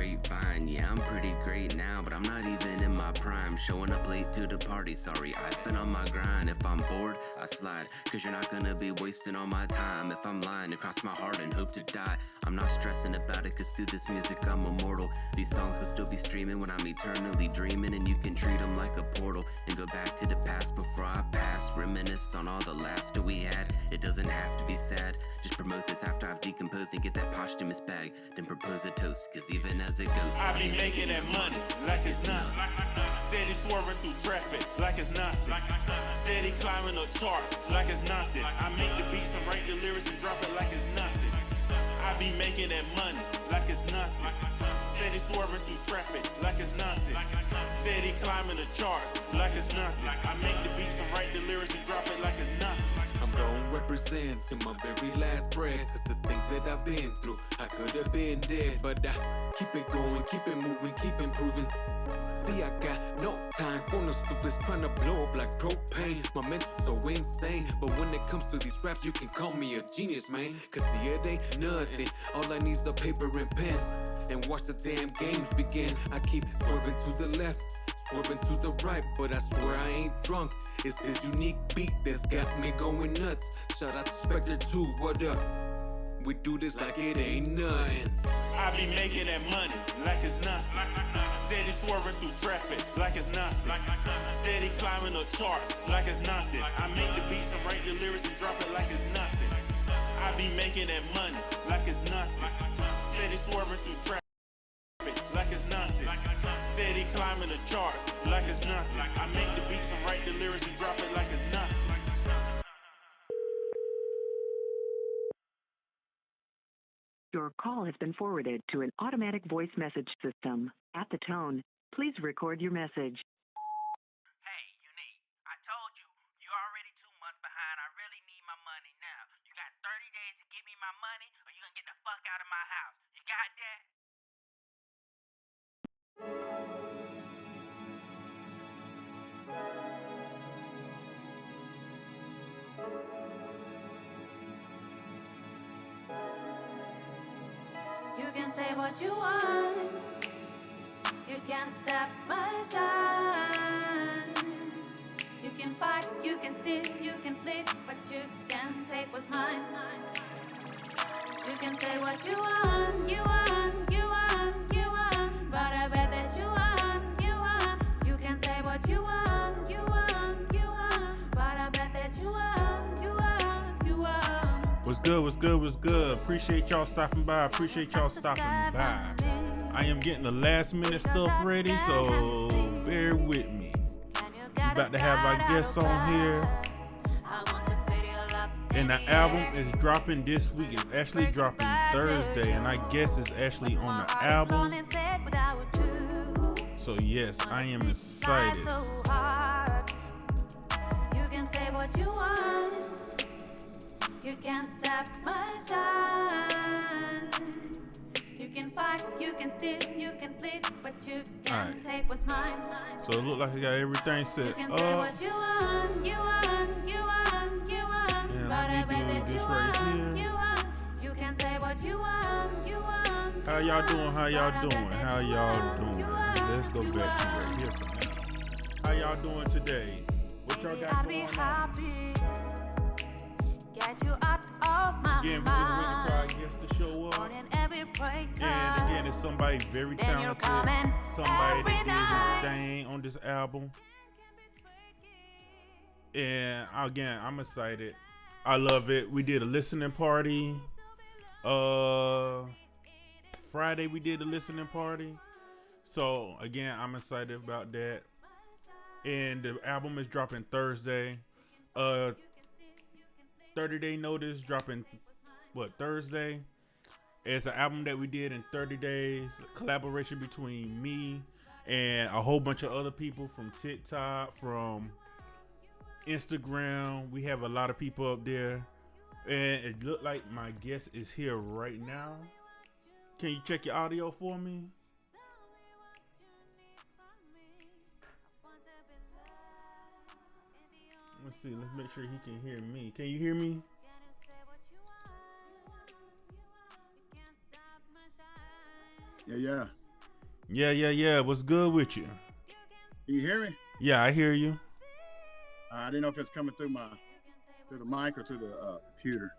grapevine. Yeah, I'm pretty great now, but I'm not even in my prime. Showing up late to the party, sorry, I've been on my grind. If I'm bored, I slide, cause you're not gonna be wasting all my time. If I'm lying, to cross my heart and hope to die. I'm not stressing about it, cause through this music I'm immortal. These songs will still be streaming when I'm eternally dreaming. And you can treat them like a portal and go back to the past before I pass. Reminisce on all the laughter we had. It doesn't have to be sad, just promote this after I've decomposed and get that posthumous bag. Then propose a toast, cause even as it goes, I be making that money like it's nothing. Steady swerving through traffic like it's nothing. Steady climbing the charts like it's nothing. I make the beats and write the lyrics and drop it like it's nothing. I be making that money like it's nothing. Steady swerving through traffic like it's nothing. Steady climbing the charts like it's nothing. I make the beats and write the lyrics and drop it like it's nothing. I'm gonna represent to my very last breath, cause the things that I've been through, I could have been dead, but I keep it going, keep it moving, keep improving. See, I got no time for no stupids trying to blow up like propane. My mental's so insane, but when it comes to these raps, you can call me a genius, man. Cause see, it ain't nothing, all I need's a paper and pen, and watch the damn games begin. I keep swerving to the left, swerving to the right, but I swear I ain't drunk. It's this unique beat that's got me going nuts. Shout out to Spectre 2, what up? We do this like it ain't nothing. I be making that money like it's nothing. Steady swerving through traffic like it's nothing. Steady climbing the charts like it's nothing. I make the beats and write the lyrics and drop it like it's nothing. I be making that money like it's nothing. Steady swerving through traffic like it's nothing. Steady climbing the charts like it's nothing. I make the beats and write the lyrics and drop it like it's nothing. Your call has been forwarded to an automatic voice message system. At the tone, please record your message. Hey, Unique, I told you, you're already 2 months behind. I really need my money now. You got 30 days to give me my money, or you're gonna get the fuck out of my house. You got that? You can say what you want. You can't stop my shine. You can fight, you can steal, you can plead, but you can't take what's mine. You can say what you want, you want, you want, you want, but I bet that you want, you want. You can say what you want, you want, you want, but I bet that you want, you want, you want. What's good, what's good, what's good? Appreciate y'all stopping by. Appreciate y'all stopping by. I am getting the last minute stuff ready, so bear with me. We about to have our guests on here. And the album is dropping this week. It's actually dropping Thursday, and I guess it's actually on the album. So yes, I am excited. You can say what you want. You can't stop my shine. You can fight, you can steal, you can plead, but you can't take what's mine. So it look like I got everything set up. You can say what you want, you want, you want, you want. And but I bet that you right want, here. you want. You can say what you want, you want. How y'all doing? How y'all doing? How y'all doing? Let's go back to right here for now. How y'all doing today? What y'all got going on? Get you out of my Again, we're just waiting for our guests to show up. And again, it's somebody very talented. Somebody that did his thing on this album. And again, I'm excited. I love it. We did a listening party. Friday we did a listening party. So again, I'm excited about that. And the album is dropping Thursday. 30-day notice dropping Thursday. It's an album that we did in 30 days, a collaboration between me and a whole bunch of other people from TikTok, from Instagram. We have a lot of people up there, and it looked like my guest is here right now. Can you check your audio for me? Let's see. Let's make sure he can hear me. Can you hear me? Yeah. Yeah. What's good with you? Can you hear me? Yeah, I hear you. I didn't know if it's coming through the mic or through the computer.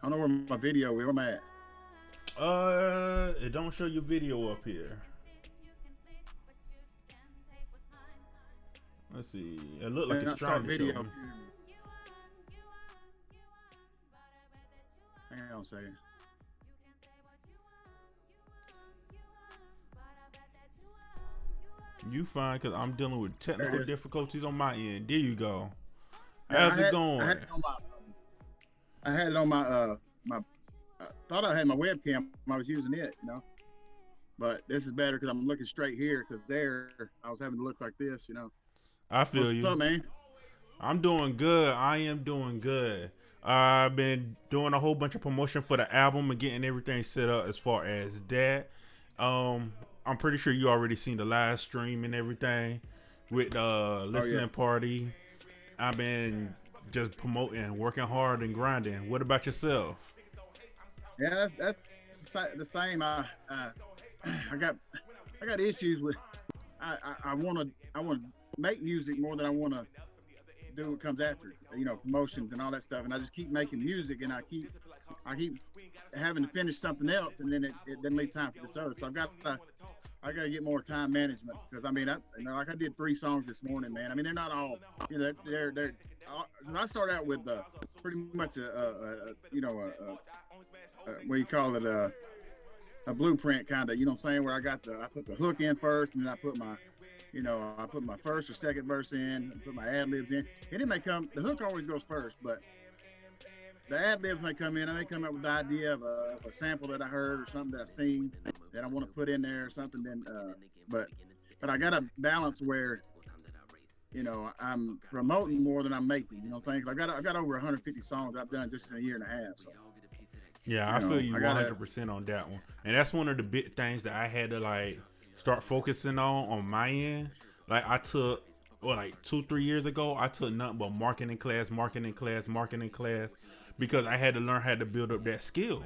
I don't know where my video. Where am I at? It don't show your video up here. Let's see. It looked like it's trying to video. show me. Hang on a second. You fine, because I'm dealing with technical There it is. difficulties on my end. There you go. Yeah, How's it going? I had it on my I thought I had my webcam. I was using it, you know. But this is better because I'm looking straight here. Because there, I was having to look like this, you know. I feel What's you. up, man? I'm doing good. I am doing good. I've been doing a whole bunch of promotion for the album and getting everything set up as far as that. I'm pretty sure you already seen the live stream and everything with the listening party. I've been just promoting, working hard and grinding. What about yourself? Yeah, that's the same. I got issues with. I want to make music more than I want to do what comes after it, you know, promotions and all that stuff. And I just keep making music, and I keep having to finish something else, and then it doesn't leave time for this other. So I got to get more time management, because I mean, like I did 3 songs this morning, man. I mean, they're not all, you know, they're. I start out with pretty much you know, what do you call it, a blueprint kind of, you know what I'm saying, where I put the hook in first, and then I put my first or second verse in, and put my ad libs in, and it may come. The hook always goes first, but the ad libs may come in. I may come up with the idea of a sample that I heard or something that I've seen that I want to put in there or something. Then, but I got a balance where, you know, I'm promoting more than I'm making. You know what I'm saying? 'Cause I've got over 150 songs I've done just in a year and a half. So. Yeah, I feel you 100% on that one. And that's one of the big things that I had to like start focusing on my end. Like I took, like 2-3 years ago, I took nothing but marketing class, because I had to learn how to build up that skill.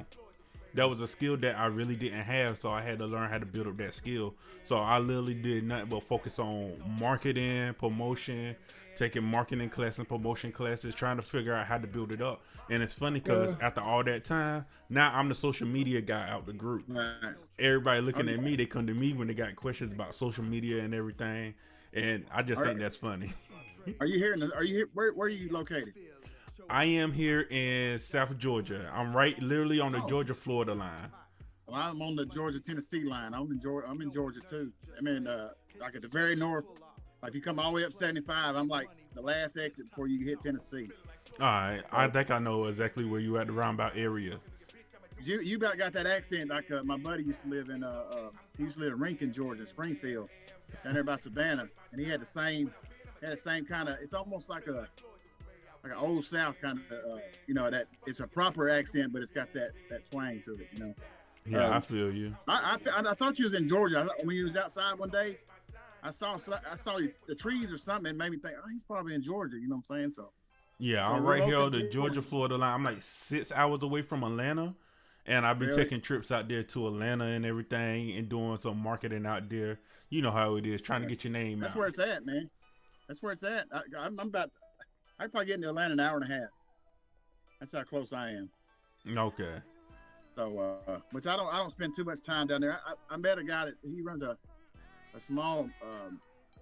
That was a skill that I really didn't have, so I had to learn how to build up that skill. So I literally did nothing but focus on marketing, promotion, taking marketing classes and promotion classes, trying to figure out how to build it up. And it's funny because after all that time, now I'm the social media guy out the group. Right. Everybody looking at me, they come to me when they got questions about social media and everything. And I just think that's funny. Are you here? Where are you located? I am here in South Georgia. I'm literally on the Georgia-Florida line. Well, I'm on the Georgia-Tennessee line. I'm in Georgia too. I mean, like at the very north. Like you come all the way up 75, I'm like the last exit before you hit Tennessee. All right, so, I think I know exactly where you at, the roundabout area. You about got that accent like my buddy used to live in. He used to live in Rankin, Georgia, Springfield, down there by Savannah, and he had the same kind of. It's almost like an old South kind of, you know, that it's a proper accent, but it's got that twang to it, you know. Yeah, I feel you. I thought you was in Georgia. When you was outside one day, I saw the trees or something, and made me think, oh, he's probably in Georgia. You know what I'm saying? So I'm right here on the Georgia-Florida line. I'm like 6 hours away from Atlanta, and I've been taking trips out there to Atlanta and everything, and doing some marketing out there. You know how it is, trying to get your name out. That's where it's at, man. That's where it's at. I'm about. I probably get into Atlanta in an hour and a half. That's how close I am. Okay. So, which I don't spend too much time down there. I met a guy that he runs a small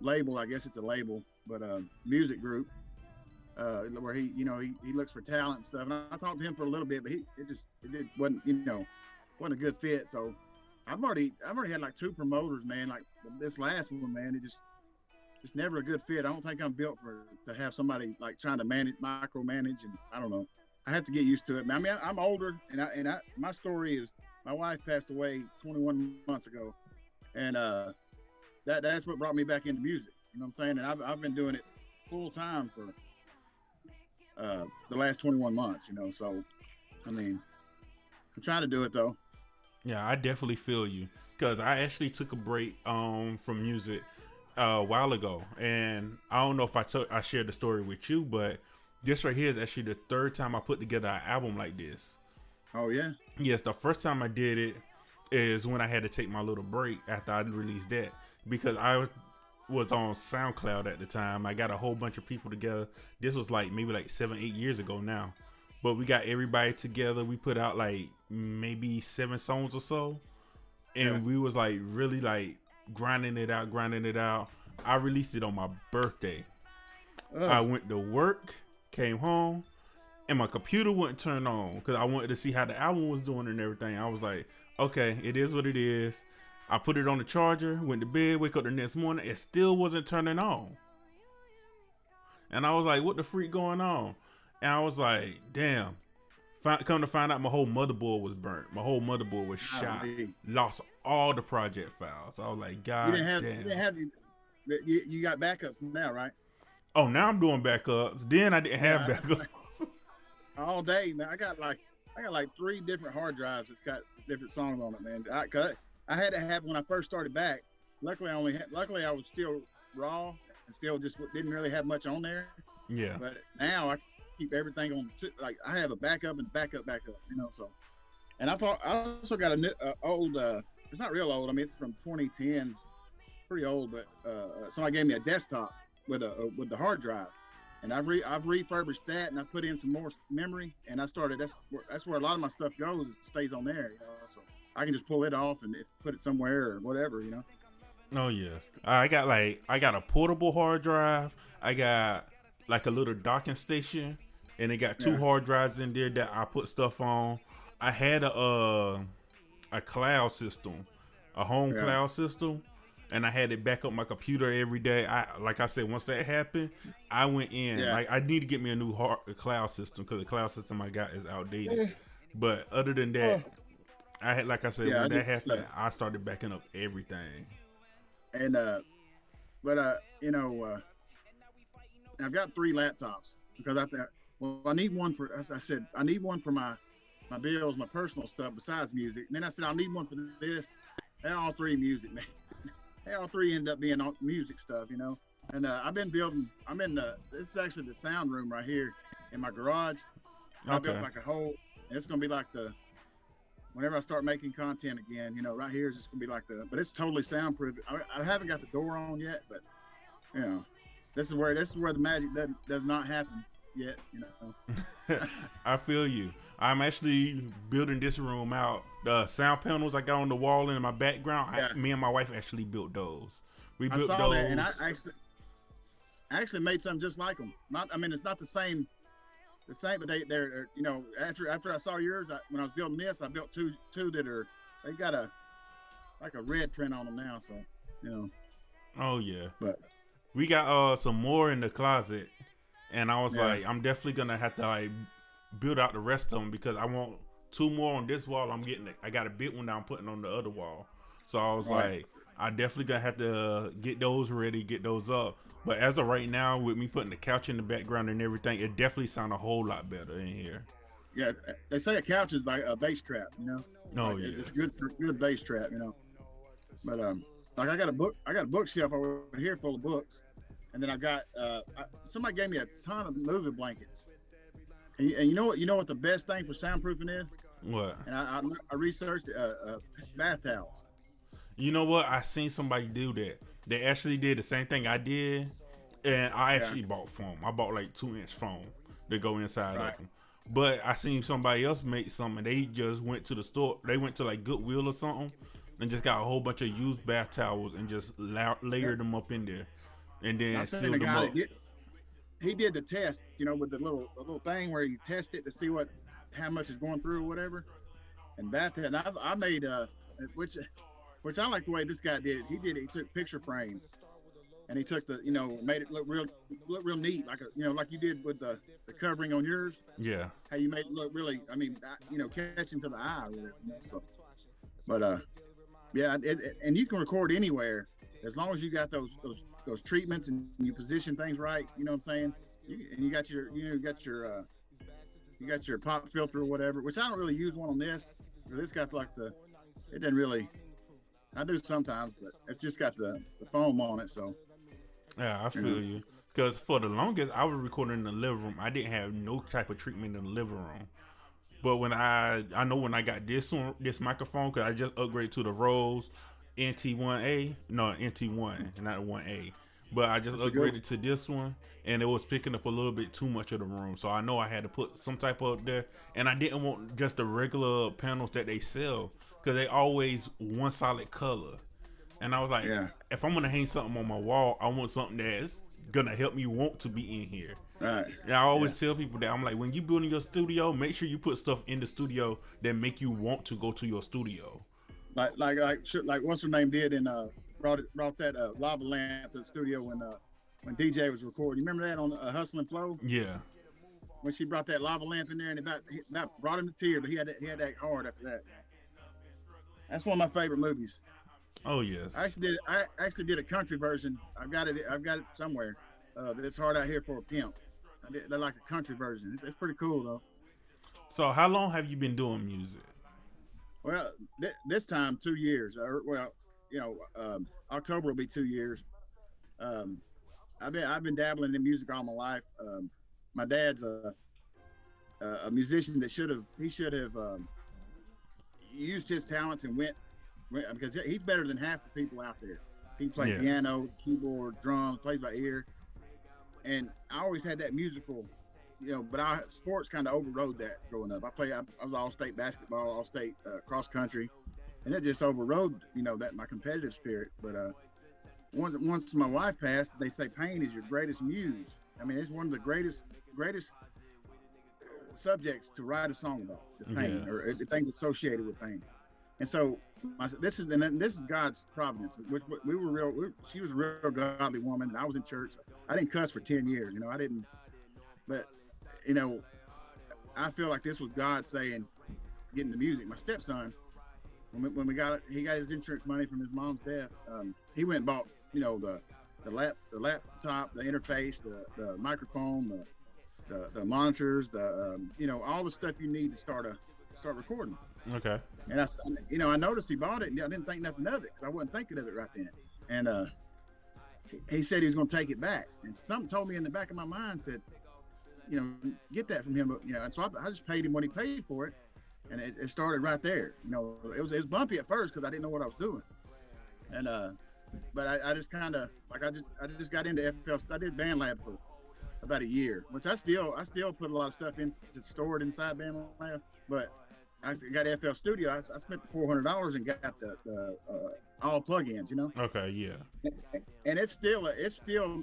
label. I guess it's a label, but a music group where he looks for talent and stuff. And I talked to him for a little bit, but it wasn't a good fit. So I've already had like 2 promoters, man. Like this last one, man, it's never a good fit. I don't think I'm built to have somebody like trying to micromanage, and I don't know. I have to get used to it. I mean, I'm older, and my story is my wife passed away 21 months ago, and that's what brought me back into music. You know what I'm saying? And I've been doing it full time for the last 21 months. You know, so I mean, I'm trying to do it though. Yeah, I definitely feel you, because I actually took a break from music a while ago, and I don't know if I shared the story with you, but this right here is actually the 3rd time I put together an album like this. Oh yeah. Yes, the first time I did it is when I had to take my little break after I released that, because I was on SoundCloud at the time. I got a whole bunch of people together. This was like maybe like 7-8 years ago now, but we got everybody together. We put out like maybe 7 songs or so, and we was like really like grinding it out. I released it on my birthday. I went to work, came home, and my computer wouldn't turn on because I wanted to see how the album was doing and everything. I was like, okay, it is what it is. I put it on the charger, went to bed, wake up the next morning, it still wasn't turning on. And I was like, what the freak going on? And I was like, damn. Come to find out, my whole motherboard was burnt. My whole motherboard was shot. Lost all the project files. I was like, God damn. You got backups now, right? Oh, now I'm doing backups. Then I didn't have backups. All day, man. I got like 3 different hard drives that's got different songs on it, man. I had to have, when I first started back, luckily I was still raw and still just didn't really have much on there. Yeah. But now I keep everything on, like I have a backup and backup, you know, so. And I also got a new, old, it's not real old. I mean, it's from 2010s, pretty old, but somebody gave me a desktop with the hard drive. And I've refurbished that, and I put in some more memory, and I started. That's where a lot of my stuff goes. It stays on there, you know. So I can just pull it off and put it somewhere or whatever, you know. Oh yes, I got a portable hard drive. I got like a little docking station, and it got 2 hard drives in there that I put stuff on. I had a cloud system, a home cloud system. And I had it back up my computer every day. Like I said, once that happened, I went in. Like I need to get me a new cloud system because the cloud system I got is outdated. But other than that, I had, like I said, when that happened, I started backing up everything. And you know, I've got 3 laptops because I need one for. I said I need one for my bills, my personal stuff besides music. And then I said I need one for this. They're all 3 music, man. They all 3 end up being music stuff, you know. And I've been building. This is actually the sound room right here in my garage. I built like a whole. It's gonna be like whenever I start making content again, you know, right here is just gonna be like but it's totally soundproof. I haven't got the door on yet, but you know, this is where the magic does not happen yet, you know. I feel you. I'm actually building this room out. The sound panels I got on the wall in my background, me and my wife actually built those. We built those. That, and I actually made something just like them. It's not the same, but they're you know, after I saw yours, when I was building this, I built two that they got a red print on them now, so you know. Oh yeah. But we got some more in the closet, and I was like, I'm definitely gonna have to like build out the rest of them because I want 2 more on this wall. I got a big one that I'm putting on the other wall. So I was like, I definitely gonna have to get those ready, get those up. But as of right now, with me putting the couch in the background and everything, it definitely sounds a whole lot better in here. Yeah, they say a couch is like a bass trap, you know. It's good for good bass trap, you know. But like I got a bookshelf over here full of books, and then I've got somebody gave me a ton of movie blankets. And you know what the best thing for soundproofing is? What? And I researched bath towels. You know what? I seen somebody do that. They actually did the same thing I did, and I actually bought foam. I bought like 2-inch foam to go inside of them. But I seen somebody else make something. They just went to the store. They went to like Goodwill or something, and just got a whole bunch of used bath towels and just layered them up in there, and then sealed them up. He did the test, you know, with the little thing where you test it to see how much is going through or whatever. And I made which I like the way this guy did it. He took picture frames, and he took made it look real neat, like like you did with the covering on yours. Yeah. How you made it look really, catching to the eye, really. You know, so, but and you can record anywhere. As long as you got those treatments and you position things right, you know what I'm saying? You got your pop filter or whatever, which I don't really use one on this. It's got like it doesn't really. I do sometimes, but it's just got the foam on it. So yeah, I feel you. Because for the longest, I was recording in the living room. I didn't have no type of treatment in the living room. But when I know when I got this microphone, because I just upgraded to the Rode NT1A, no NT1, not 1A. But I just upgraded to this one, and it was picking up a little bit too much of the room. So I know I had to put some type up there, and I didn't want just the regular panels that they sell, because they always one solid color. And I was like, if I'm gonna hang something on my wall, I want something that's gonna help me want to be in here. Right. And I always tell people that I'm like, when you building your studio, make sure you put stuff in the studio that make you want to go to your studio. Like what's her name did and brought that lava lamp to the studio when DJ was recording. You remember that on Hustle and Flow? Yeah. When she brought that lava lamp in there and about brought him to tears, but he had that hard after that. That's one of my favorite movies. Oh yes. I actually did a country version. I've got it somewhere. It's Hard Out Here for a Pimp. They're like a country version. It's pretty cool though. So how long have you been doing music? Well, this time 2 years. October will be 2 years. I've been dabbling in music all my life. My dad's a musician that should have used his talents and went because he's better than half the people out there. He plays piano, keyboard, drums, plays by ear, and I always had that musical, but sports kind of overrode that growing up. I was all-state basketball, all-state cross country, and it just overrode, that my competitive spirit. But once my wife passed, they say pain is your greatest muse. I mean, it's one of the greatest subjects to write a song about is pain or things associated with pain. And so this is God's providence. Which she was a real godly woman, and I was in church. I didn't cuss for 10 years, I didn't. But I feel like this was God saying, getting the music. My stepson, when he got his insurance money from his mom's death, he went and bought the laptop, the interface, the microphone, the monitors, all the stuff you need to start recording. Okay. And I noticed he bought it, and I didn't think nothing of it because I wasn't thinking of it right then. And he said he was going to take it back, and something told me in the back of my mind said, get that from him. But, and so I just paid him what he paid for it, and it started right there. It was bumpy at first because I didn't know what I was doing, and but I just kind of I just got into FL. I did BandLab for about a year, which I still put a lot of stuff in to store it inside BandLab, but I got FL Studio. I spent the $400 and got the all plugins, Okay, yeah. And it's still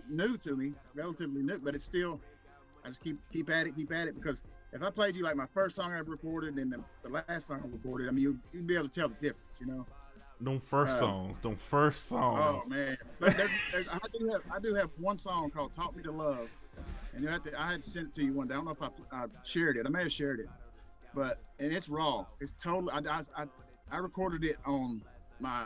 new to me, relatively new, but it's still, I just keep at it because if I played you like my first song I ever recorded and the last song I recorded, I mean you'd be able to tell the difference, Them first songs. Oh man, but I do have one song called "Taught Me to Love," and I had to send it to you one day. I don't know if I shared it. I may have shared it. And it's raw. It's totally. I recorded it on my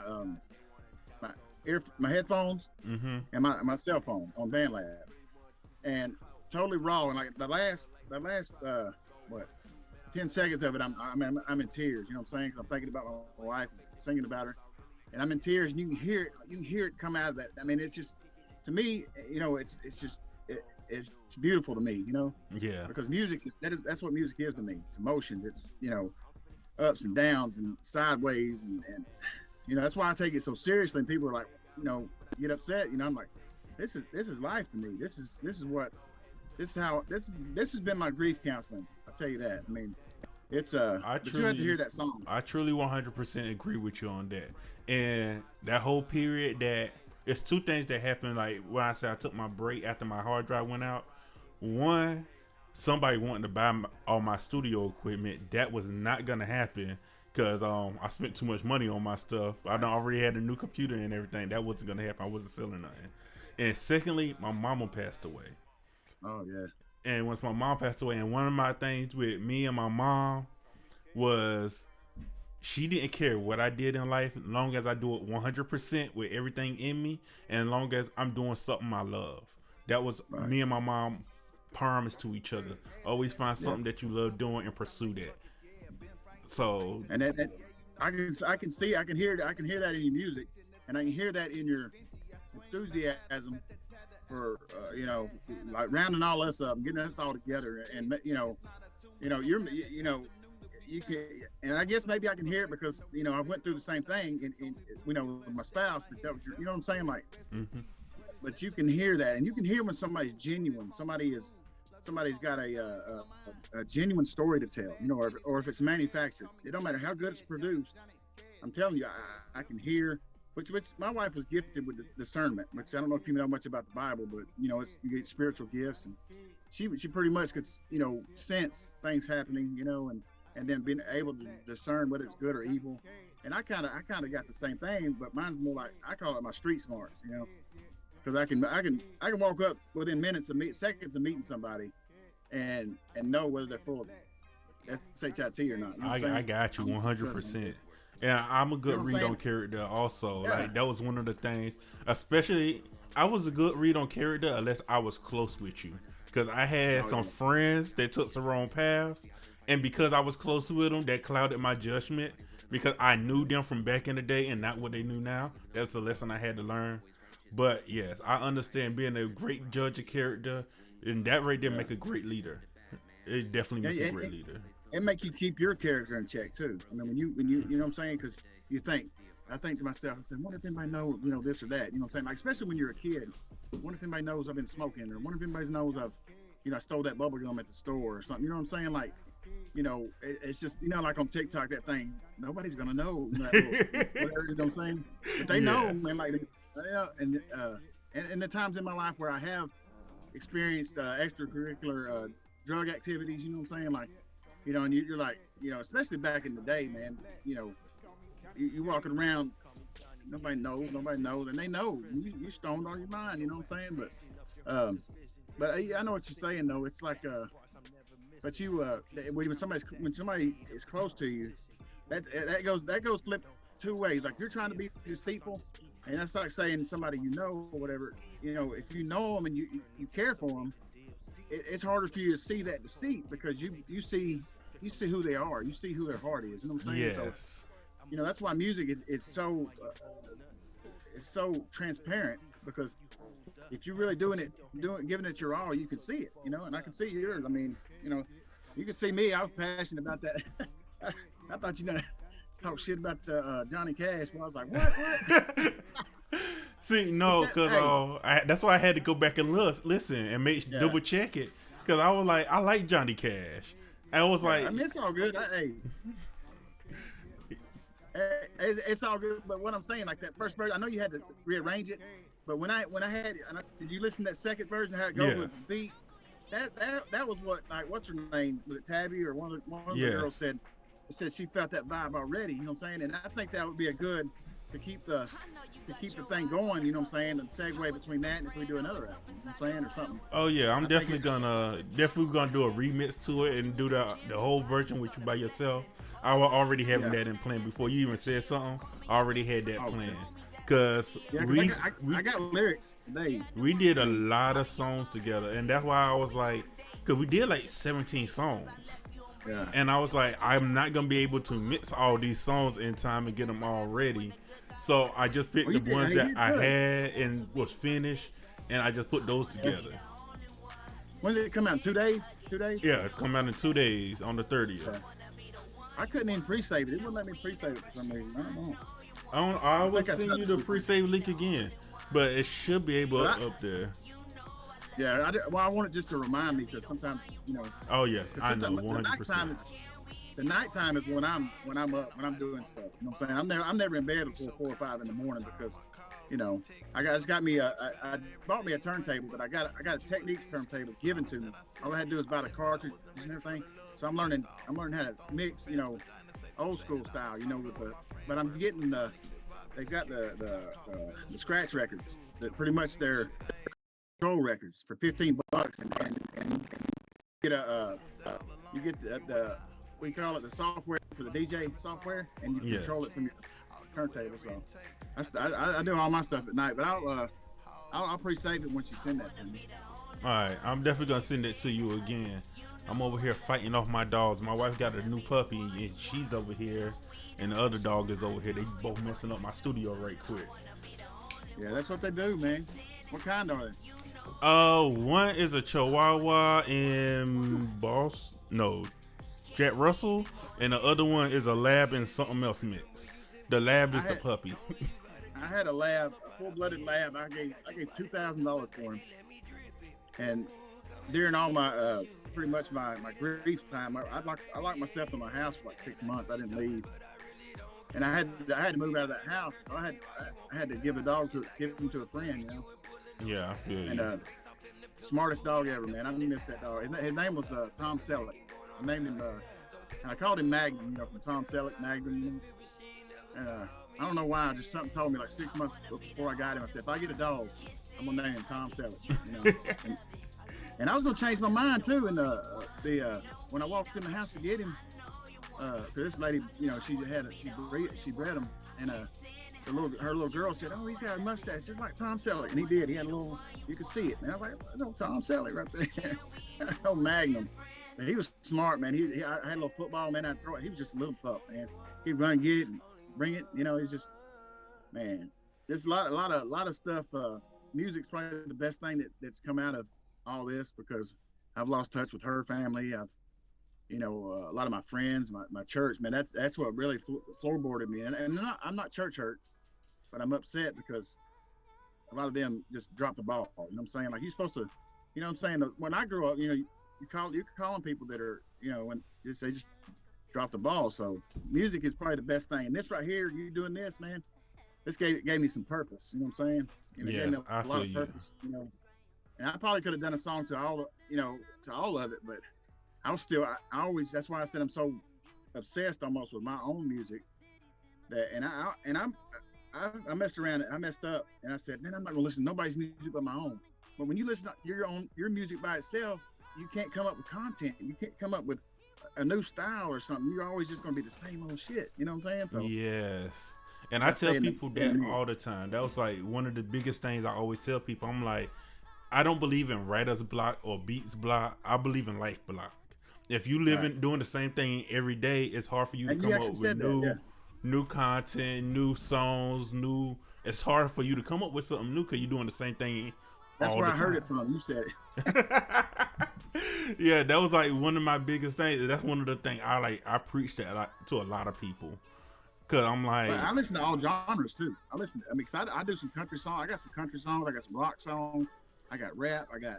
my headphones and my cell phone on BandLab, and totally raw. And like the last 10 seconds of it, I'm in tears. You know what I'm saying? 'Cause I'm thinking about my wife, singing about her, and I'm in tears. And you can hear it come out of that. I mean, it's just, to me, it's beautiful to me, Yeah. Because music that's what music is to me. It's emotions. It's ups and downs and sideways and that's why I take it so seriously. And people are like, get upset. I'm like, this is life to me. This has been my grief counseling. I'll tell you that. I mean, it's but you have to hear that song. I truly 100% agree with you on that. And that whole period, that it's two things that happened. Like when I said I took my break after my hard drive went out. One, somebody wanted to buy all my studio equipment. That was not gonna happen because I spent too much money on my stuff. I already had a new computer and everything. That wasn't gonna happen. I wasn't selling nothing. And secondly, my mama passed away. Oh yeah. And once my mom passed away, and one of my things with me and my mom was she didn't care what I did in life as long as I do it 100% with everything in me, and as long as I'm doing something I love. That was me and my mom promise to each other. Always find something that you love doing and pursue that. So and that I can hear that in your music, and I can hear that in your enthusiasm for like rounding all us up and getting us all together, and you're you can, and I guess maybe I can hear it because I went through the same thing, and with my spouse. But that was, you know what I'm saying, like. Mm-hmm. But you can hear that, and you can hear when somebody's genuine. Somebody's got a genuine story to tell, or if it's manufactured. It don't matter how good it's produced. I'm telling you, I can hear. Which my wife was gifted with discernment. Which I don't know if you know much about the Bible, but you get spiritual gifts, and she pretty much could sense things happening, and then being able to discern whether it's good or evil. And I kind of got the same thing, but mine's more like, I call it my street smarts, because I can walk up within seconds of meeting somebody, and know whether they're full of SHIT or not. I got you 100%. And I'm a good read on character also. Yeah. Like that was one of the things, especially I was a good read on character unless I was close with you, because I had some friends that took the wrong paths, and because I was close with them, that clouded my judgment because I knew them from back in the day and not what they knew now. That's a lesson I had to learn. But yes, I understand being a great judge of character, and that right there make a great leader. It definitely makes a great leader. It make you keep your character in check too. I mean, when you know what I'm saying? Because I think to myself, I said, wonder if anybody knows, this or that. You know what I'm saying? Like, especially when you're a kid, wonder if anybody knows I've been smoking, or wonder if anybody knows I've, I stole that bubble gum at the store or something. You know what I'm saying? Like, it's just, like on TikTok, that thing, nobody's gonna know. Whatever, you know what I'm saying? But they know, man. Like, and the times in my life where I have experienced extracurricular drug activities, you know what I'm saying? Like, and you're like, especially back in the day, man, you walking around, nobody knows, and they know you stoned on your mind, you know what I'm saying? But I know what you're saying though. It's like, but you, when somebody is close to you, that goes flip two ways. Like, you're trying to be deceitful, and that's like saying somebody or whatever. If you know them and you care for them, it's harder for you to see that deceit, because you see who they are, you see who their heart is. You know what I'm saying? Yes. So, that's why music is so transparent, because if you're really giving it your all, you can see it. And I can see yours. I mean, you can see me. I was passionate about that. I thought talk shit about the Johnny Cash. Well, I was like, what? See, no, because that's why I had to go back and listen and double check it, because I was like, I like Johnny Cash. I was like, I mean, it's all good. It's all good. But what I'm saying, like that first version, I know you had to rearrange it, but when I had it, did you listen to that second version, how it goes with the beat? That was what, like, what's her name? Was it Tabby or one of the girls said she felt that vibe already? You know what I'm saying? And I think that would be a good to keep the thing going, you know what I'm saying, and segue between that and if we do another album, you know what I'm saying, or something. Oh yeah, I'm definitely gonna do a remix to it and do the whole version with you by yourself. I was already having that in plan before you even said something. I already had that plan, because I got lyrics today. We did a lot of songs together, and that's why I was like, because we did like 17 songs. Yeah. And I was like, I'm not gonna be able to mix all these songs in time and get them all ready. So I just picked the ones that I had and was finished, and I just put those together. When did it come out? 2 days? 2 days? Yeah, it's come out in 2 days on the 30th. Okay. I couldn't even pre-save it. It wouldn't let me pre-save it for some reason. I don't know. I will send you the pre-save link again, but it should be able up there. Yeah, I want it just to remind me, because sometimes, Oh yes, I know 100%. The nighttime is when I'm up, when I'm doing stuff. You know what I'm saying? I'm never in bed before 4 or 5 in the morning, because, I bought me a turntable, but I got a Techniques turntable given to me. All I had to do is buy the cartridge and everything. So I'm learning how to mix, old school style, but I'm getting they've got the scratch records that pretty much they're control records for $15, and you get the we call it the software for the DJ software, and you control it from your turntable. So I do all my stuff at night, but I'll pre-save it once you send that to me. All right, I'm definitely gonna send it to you again. I'm over here fighting off my dogs. My wife got a new puppy, and she's over here, and the other dog is over here. They both messing up my studio right quick. Yeah, that's what they do, man. What kind are they? One is a Chihuahua and Jack Russell, and the other one is a Lab and something else mix. The Lab is the puppy. I had a Lab, a full-blooded Lab. I gave $2,000 for him, and during all my pretty much my grief time, I locked myself in my house for like 6 months. I didn't leave, and I had to move out of that house. So I had to give him to a friend, you know. Yeah, I feel you. And smartest dog ever, man. I missed that dog. His name was Tom Selleck. I named him, and I called him Magnum, you know, from Tom Selleck, Magnum. You know? And I don't know why. Just something told me like 6 months before I got him. I said, if I get a dog, I'm gonna name him Tom Selleck. You know. And I was gonna change my mind too. And when I walked in the house to get him, cause this lady, you know, she bred him, and her little girl said, "Oh, he's got a mustache just like Tom Selleck," and he did. He had a little, you could see it, man. I was like, "No, Tom Selleck right there." No Magnum. And he was smart, man. I had a little football, man. I'd throw it. He was just a little pup, man. He'd run, get it, and bring it. You know, he's just, man. There's a lot of stuff. Music's probably the best thing that's come out of all this, because I've lost touch with her family. I've, you know, a lot of my friends, my church, man. That's what really floorboarded me. And I'm not church hurt, but I'm upset because a lot of them just dropped the ball. You know what I'm saying? Like, you're supposed to, you know what I'm saying? When I grew up, you know, you're calling people that are, you know, when they just drop the ball. So music is probably the best thing. And this right here, you doing this, man, this gave me some purpose. You know what I'm saying? And it gave me a lot of purpose, you know. And I probably could have done a song to all of it, but I was still, I always, that's why I said I'm so obsessed almost with my own music, that, I messed around, I messed up, and I said, man, I'm not gonna listen to nobody's music but my own. But when you listen to your music by itself, you can't come up with content. You can't come up with a new style or something. You're always just gonna be the same old shit. You know what I'm saying? So yes. And I tell people that all the time. That was like one of the biggest things I always tell people. I'm like, I don't believe in writer's block or beats block. I believe in life block. If you live doing the same thing every day, it's hard for you to come up with new content, new songs, it's hard for you to come up with something new because you're doing the same thing. That's where I heard it from. You said it. Yeah, that was like one of my biggest things. That's one of the things I preach that to a lot of people. Cause I'm like, I listen to all genres too. Cause I do some country songs. I got some country songs. I got some rock songs. I got rap. I got,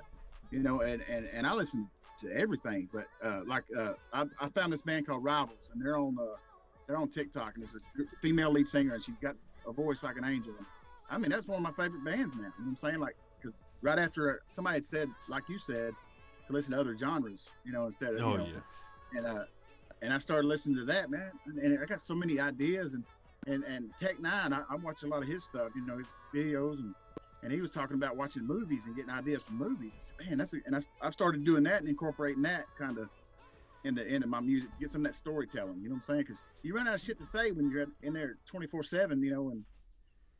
you know, and I listen to everything. But I found this band called Rivals, and they're on TikTok, and it's a female lead singer, and she's got a voice like an angel. I mean, that's one of my favorite bands now. You know what I'm saying? Like, because right after somebody had said, like you said, to listen to other genres, you know, instead of, and I started listening to that, man, and I got so many ideas, and Tech Nine, I watch a lot of his stuff, you know, his videos, and he was talking about watching movies and getting ideas from movies. I said, man, I've started doing that and incorporating that kind of into my music to get some of that storytelling. You know what I'm saying? Because you run out of shit to say when you're in there 24/7, you know, and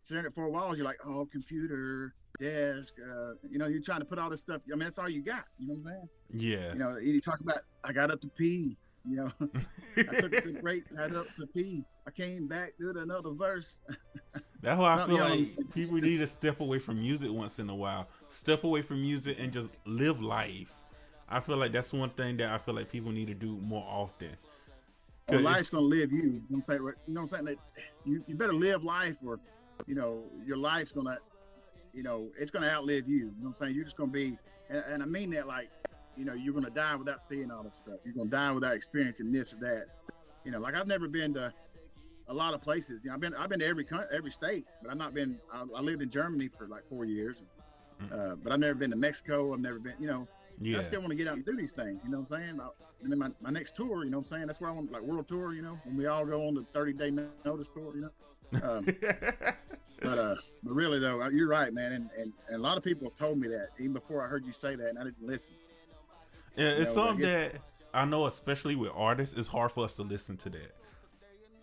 staring at four walls. You're like, oh, computer, desk, you know, you're trying to put all this stuff. I mean, that's all you got. You know what I'm saying? Yeah. You know, you talk about, I got up to pee. You know, I took the break, got up to pee. I came back, did another verse. That's why I feel like people need to step away from music once in a while. Step away from music and just live life. I feel like that's one thing that I feel like people need to do more often. Well, life's gonna live you. You know what I'm saying? You know what I'm saying? That you better live life, or, you know, your life's gonna, you know, it's gonna outlive you. You know what I'm saying? You're just gonna be, and I mean that, like, you know, you're gonna die without seeing all this stuff. You're gonna die without experiencing this or that. You know, like, I've never been to a lot of places. You know, I've been to every state, but I've not been. I lived in Germany for like 4 years, but I've never been to Mexico. I've never been. You know, I still want to get out and do these things. You know what I'm saying? And then my next tour. You know what I'm saying? That's where I want, like, world tour. You know, when we all go on the 30-day notice tour. You know. But really though, you're right, man. And a lot of people have told me that even before I heard you say that, and I didn't listen. Yeah, it's something that I know, especially with artists, it's hard for us to listen to that.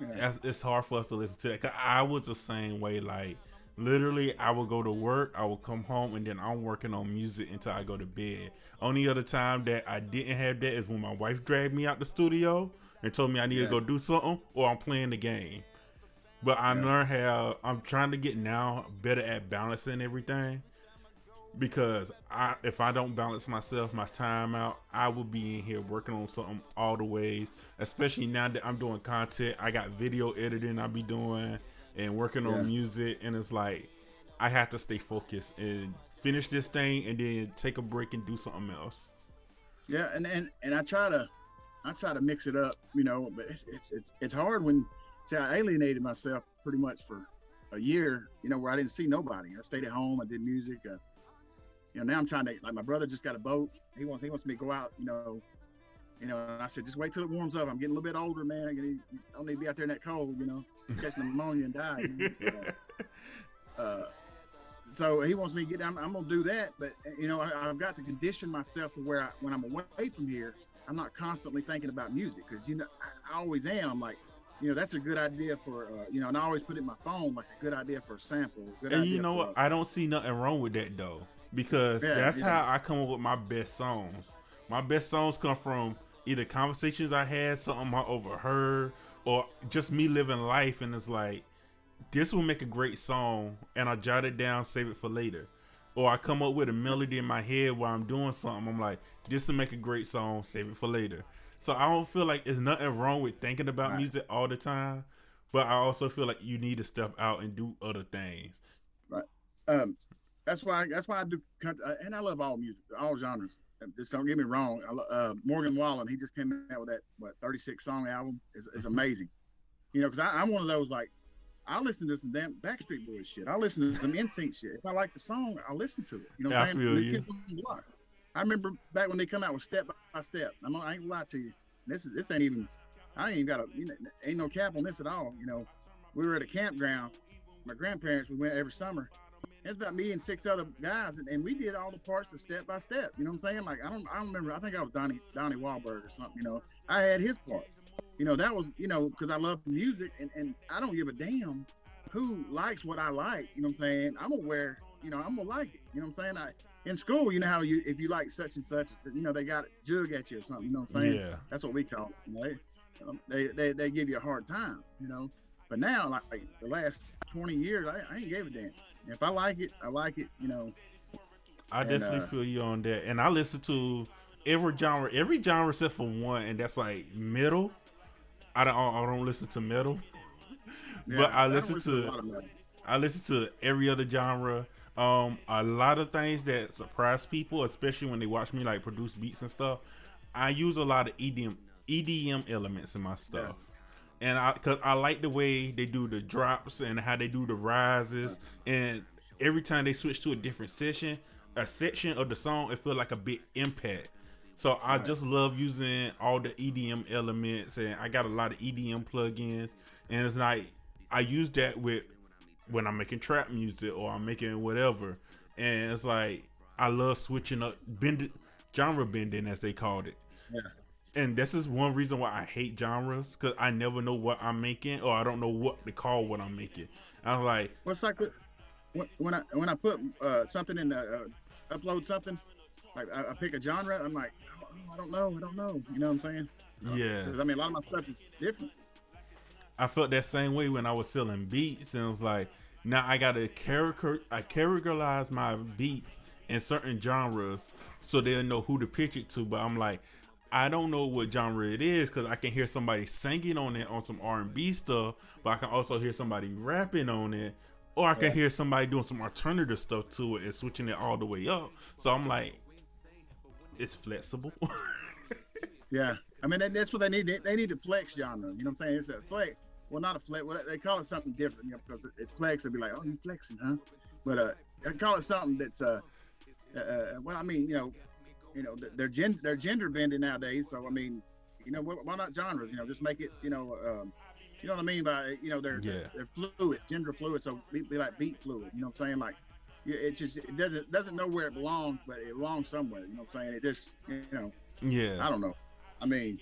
Yeah. It's hard for us to listen to that. 'Cause I was the same way. Like, literally, I would go to work, I would come home, and then I'm working on music until I go to bed. Only other time that I didn't have that is when my wife dragged me out the studio and told me I need to go do something, or I'm playing the game. But I learned how, I'm trying to get now better at balancing everything. because if I don't balance my time out, I will be in here working on something all the ways. Especially now that I'm doing content, I got video editing I be doing and working on music, and it's like I have to stay focused and finish this thing, and then take a break and do something else. Yeah, and I try to mix it up, you know, but it's hard when, see, I alienated myself pretty much for a year, you know, where I didn't see nobody. I stayed at home, I did music. You know, now I'm trying to, like, my brother just got a boat. He wants me to go out, you know, and I said, just wait till it warms up. I'm getting a little bit older, man. You don't need to be out there in that cold, you know, catch pneumonia and die. You know? So he wants me to get down. I'm gonna do that, but you know, I've got to condition myself to where when I'm away from here, I'm not constantly thinking about music, because you know I always am. I'm like, you know, that's a good idea for you know, and I always put it in my phone like a good idea for a sample. And you know what? I don't see nothing wrong with that though, because that's how I come up with my best songs. My best songs come from either conversations I had, something I overheard, or just me living life, and it's like, this will make a great song, and I jot it down, save it for later. Or I come up with a melody in my head while I'm doing something. I'm like, this will make a great song, save it for later. So I don't feel like there's nothing wrong with thinking about music all the time, but I also feel like you need to step out and do other things. Right. That's why I do country, and I love all music, all genres. Just don't get me wrong. Morgan Wallen, he just came out with that 36 song album. It's amazing. You know, because I'm one of those, like, I listen to some damn Backstreet Boys shit. I listen to some NSYNC shit. If I like the song, I'll listen to it. You know what I'm saying? I remember back when they come out with Step by Step. I ain't gonna lie to you. This ain't even, I ain't even got ain't no cap on this at all. You know, we were at a campground. My grandparents, we went every summer. It was about me and 6 other guys, and we did all the parts of Step by Step. You know what I'm saying? Like, I don't remember. I think I was Donnie Wahlberg or something. You know, I had his part. You know, that was, you know, because I love music, and I don't give a damn who likes what I like. You know what I'm saying? I'm gonna I'm gonna like it. You know what I'm saying? In school, you know how if you like such and such, you know, they got a jug at you or something. You know what I'm saying? Yeah. That's what we call it. You know? They give you a hard time. You know. But now, like the last 20 years, I ain't gave a damn. If I like it, I like it. You know. I definitely feel you on that, and I listen to every genre except for one, and that's like metal. I don't listen to metal, but I listen to every other genre. A lot of things that surprise people, especially when they watch me like produce beats and stuff. I use a lot of EDM elements in my stuff, and because I like the way they do the drops and how they do the rises, and every time they switch to a different section of the song, it feels like a big impact. So I just love using all the EDM elements, and I got a lot of EDM plugins, and it's like I use that when I'm making trap music or I'm making whatever, and it's like I love switching up, genre bending as they called it. Yeah. And this is one reason why I hate genres, because I never know what I'm making, or I don't know what to call what I'm making. I was like, well, it's like when I put something in the upload something. Like I pick a genre, I'm like, oh, I don't know. You know what I'm saying? Yeah. Because I mean, a lot of my stuff is different. I felt that same way when I was selling beats, and it was like, now I gotta characterize my beats in certain genres so they'll know who to pitch it to. But I'm like, I don't know what genre it is, because I can hear somebody singing on it on some R&B stuff, but I can also hear somebody rapping on it, or I can hear somebody doing some alternative stuff to it and switching it all the way up. So I'm like, it's flexible. Yeah, I mean that's what they need. They need to flex genre. You know what I'm saying? It's a flex. Well, not a flex. Well, they call it something different, you know, because it flex. It'd be like, oh, you flexing, huh? But they call it something that's well, I mean, you know, they're gender bending nowadays. So I mean, you know, why not genres? You know, just make it, you know what I mean by, you know, they're fluid, gender fluid. So be like beat fluid. You know what I'm saying? Like, it doesn't know where it belongs, but it belongs somewhere. You know what I'm saying? It just, you know. Yeah. I don't know. I mean.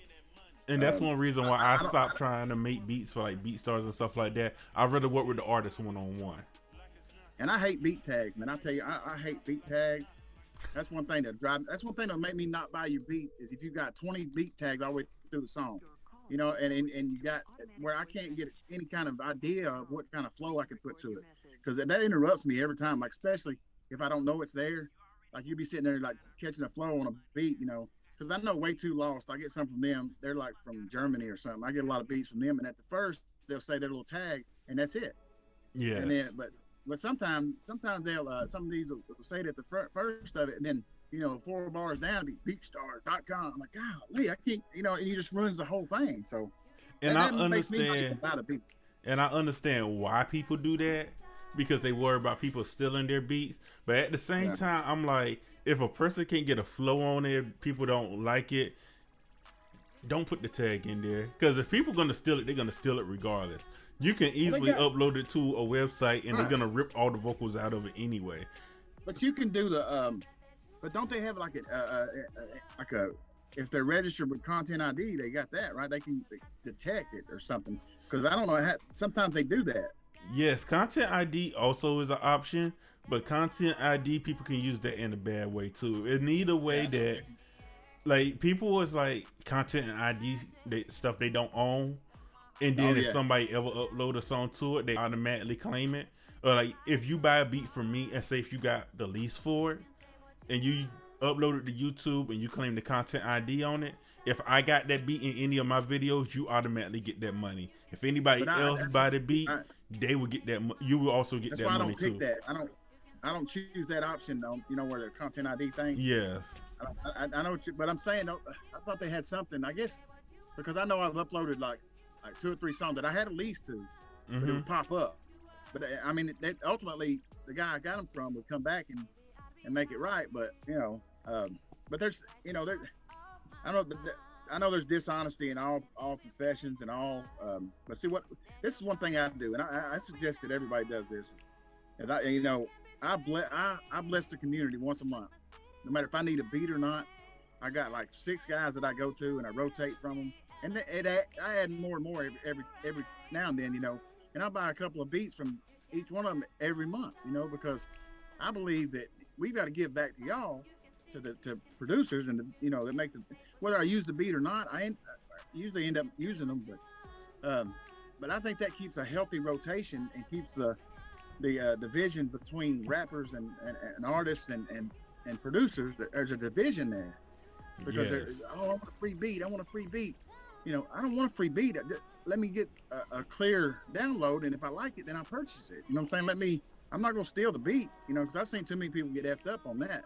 And that's one reason why I stopped trying to make beats for like BeatStars and stuff like that. I'd rather work with the artist one-on-one. And I hate beat tags, man. I tell you, I hate beat tags. That's one thing that'll make me not buy your beat, is if you got 20 beat tags all the way through the song. You know, and you got where I can't get any kind of idea of what kind of flow I can put to it, because that interrupts me every time. Like, especially if I don't know it's there, like you be sitting there like catching a flow on a beat, you know, because I know Way Too Lost. I get some from them. They're like from Germany or something. I get a lot of beats from them, and at the first they'll say their little tag, and that's it. Yeah. And then, but sometimes they'll some of these will say that the first of it, and then 4 bars down be beatstars.com. I'm like, golly, I can't, and he just ruins the whole thing. So, and that I makes me understand. like a lot of people. And I understand why people do that, because they worry about people stealing their beats. But at the same time, I'm like, if a person can't get a flow on it, people don't like it, don't put the tag in there. Because if people gonna steal it, they're gonna steal it regardless. You can easily upload it to a website, and they're gonna rip all the vocals out of it anyway. But you can do the but don't they have like a if they're registered with Content ID, they got that, right? They can detect it or something. Because I don't know, sometimes they do that. Yes, Content ID also is an option, but Content ID, people can use that in a bad way too. In either way that, like, people is like Content ID stuff they don't own, and then if somebody ever upload a song to it, they automatically claim it. Or like, if you buy a beat from me, and say if you got the lease for it, and you upload it to YouTube and you claim the Content ID on it, if I got that beat in any of my videos, you automatically get that money. If anybody else buy the beat, they will get that. You will also get that money too. That's why I don't pick that. I don't choose that option though. Where the Content ID thing. Yes. I know what but I'm saying though, I thought they had something. I guess because I know I've uploaded like 2 or 3 songs that I had a lease to, but it would pop up. But I mean, ultimately the guy I got them from would come back and make it right. But but there's I know there's dishonesty in all professions and all. But see this is one thing I do, and I suggest that everybody does this. Is I bless the community once a month, no matter if I need a beat or not. I got like 6 guys that I go to and I rotate from them, and I add more and more every now and then, and I buy a couple of beats from each one of them every month, because I believe that we've got to give back to y'all, to producers, and that make whether I use the beat or not. I usually end up using them, but I think that keeps a healthy rotation and keeps the division between rappers and artists and producers. There's a division there because I want a free beat. I want a free beat. I don't want a free beat. Let me get a clear download, and if I like it, then I'll purchase it. You know what I'm saying? I'm not gonna steal the beat, because I've seen too many people get effed up on that,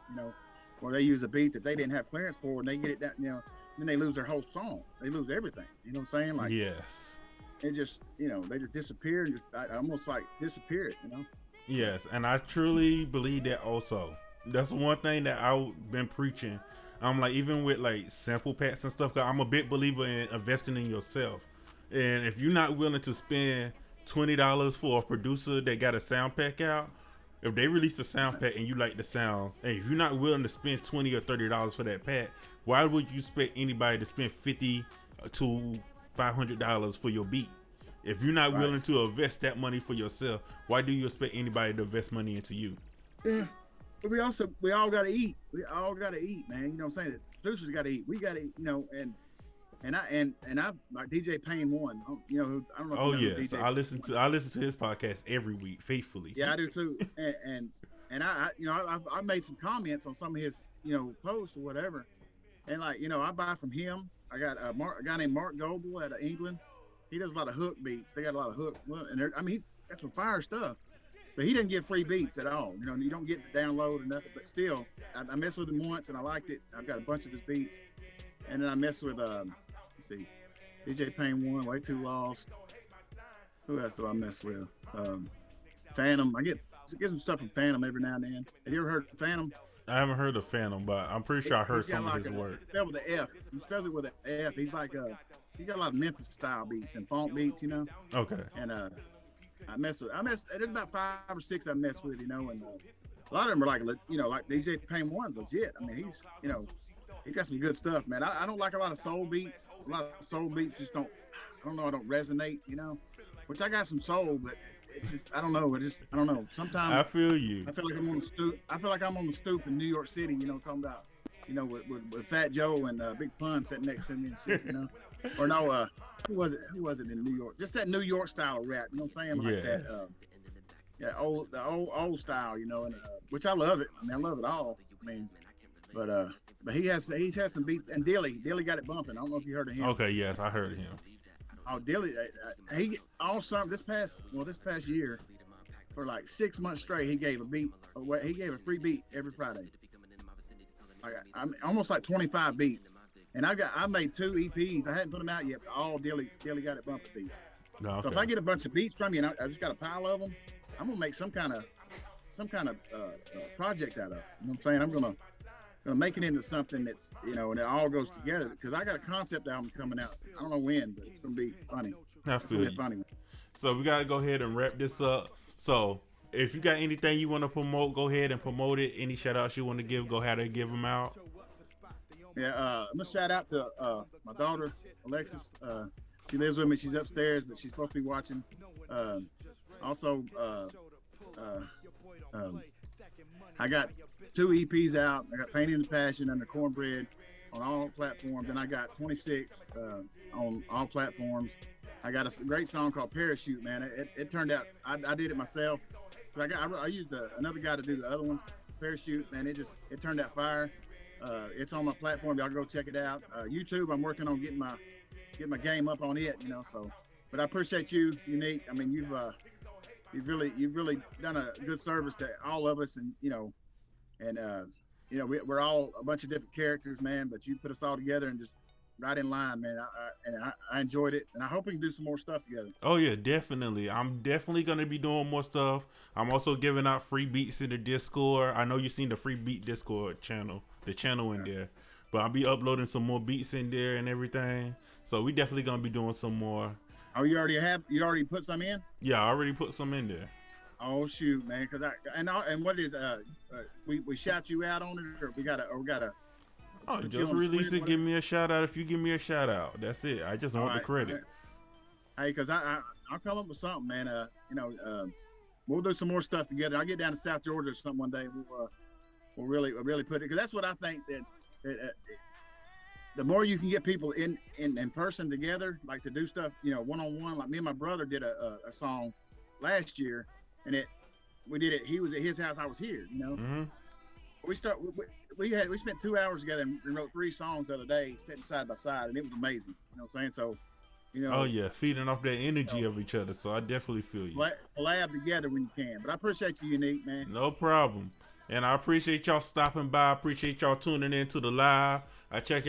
where they use a beat that they didn't have clearance for, and they get it down, then they lose their whole song. They lose everything. You know what I'm saying? Like, yes. It just, they just disappear and almost like disappear it, Yes, and I truly believe that also. That's one thing that I've been preaching. I'm like, even with like sample packs and stuff, 'cause I'm a big believer in investing in yourself. And if you're not willing to spend $20 for a producer that got a sound pack out, if they release the sound pack and you like the sounds, and if you're not willing to spend $20 or $30 for that pack, why would you expect anybody to spend $50 to $500 for your beat? If you're not willing to invest that money for yourself, why do you expect anybody to invest money into you? Yeah, but we all got to eat. We all got to eat, man. You know what I'm saying? The producers got to eat. We got to eat. And I like DJ Payne 1. I don't know. Oh yeah, DJ. So I listen to his podcast every week faithfully. Yeah, I do too. and I've made some comments on some of his posts or whatever, and I buy from him. I got a guy named Mark Goebel out of England. He does a lot of hook beats. They got a lot of hook, and he's got some fire stuff. But he doesn't give free beats at all. You don't get the download or nothing. But still, I messed with him once and I liked it. I've got a bunch of his beats, and then I messed with let's see, DJ Payne 1, Way Too Lost. Who else do I mess with? Phantom. I get some stuff from Phantom every now and then. Have you ever heard of Phantom? I haven't heard of Phantom, but I'm pretty sure I heard some of his work. Spelled with an F. He spells it with an F. He's like he got a lot of Memphis style beats and funk beats, Okay. And there's about 5 or 6 I mess with, and a lot of them are like DJ Payne 1's legit. I mean, he's got some good stuff, man. I don't like a lot of soul beats. A lot of soul beats just don't resonate, which I got some soul, but it's just, I don't know. I don't know. Sometimes I feel you. I feel like I'm on the stoop. I feel like I'm on the stoop in New York City, talking about, with Fat Joe and Big Pun sitting next to me and shit, Or no, who was it in New York? Just that New York style of rap, you know what I'm saying? Like that. the old style, you know, and which I love it. I mean, I love it all. I mean, but he has some beats, and Dilly got it bumping. I don't know if you heard of him. Okay, yes, I heard of him. Oh, Dilly, he all summer this past year, for like 6 months straight, he gave a beat away. He gave a free beat every Friday. I'm almost like 25 beats, and I made 2 EPs. I hadn't put them out yet, but all Dilly got it bumping beat. No, okay. So if I get a bunch of beats from you, and I just got a pile of them, I'm gonna make some kind of project out of it. You know what I'm saying? I'm gonna make it into something that's, you know, and it all goes together, because I got a concept album coming out. I don't know when, but it's gonna be funny. I feel you. Funny. So we gotta go ahead and wrap this up. So if you got anything you want to promote, go ahead and promote it. Any shout outs you want to give, go ahead and give them out. Yeah, I'm gonna shout out to my daughter Alexis. She lives with me. She's upstairs, but she's supposed to be watching. Also, I got 2 EPs out. I got Painting the Passion under CoRnBRED on all platforms, and I got 26 on all platforms. I got a great song called Parachute, man. It turned out, I did it myself. I used another guy to do the other ones. Parachute, man, it turned out fire. It's on my platform. Y'all go check it out. YouTube, I'm working on getting my game up on it, you know. So, but I appreciate you, Unique. I mean, you've really done a good service to all of us, and you know, we're all a bunch of different characters, man. But you put us all together and just right in line, man. I enjoyed it, and I hope we can do some more stuff together. Oh yeah, definitely. I'm definitely gonna be doing more stuff. I'm also giving out free beats in the Discord. I know you've seen the free beat Discord channel, the channel in there, but I'll be uploading some more beats in there and everything. So we definitely gonna be doing some more. Oh, you already put some in? Yeah, I already put some in there. Oh shoot, man! And what is we shout you out on it, or we gotta Oh, just release it. Give me a shout out. If you give me a shout out, that's it. I just want the credit. Hey, cause I'll come up with something, man. We'll do some more stuff together. I'll get down to South Georgia or something one day. We'll really put it, because that's what I think that the more you can get people in person together, like to do stuff, you know, one-on-one. Like me and my brother did a song last year, and we did it. He was at his house, I was here, you know. Mm-hmm. We spent 2 hours together and wrote 3 songs the other day, sitting side by side, and it was amazing. You know what I'm saying? So, you know. Oh yeah, feeding off that energy of each other. So I definitely feel you. Collab together when you can. But I appreciate you, Unique, man. No problem. And I appreciate y'all stopping by. I appreciate y'all tuning in to the live. I check y'all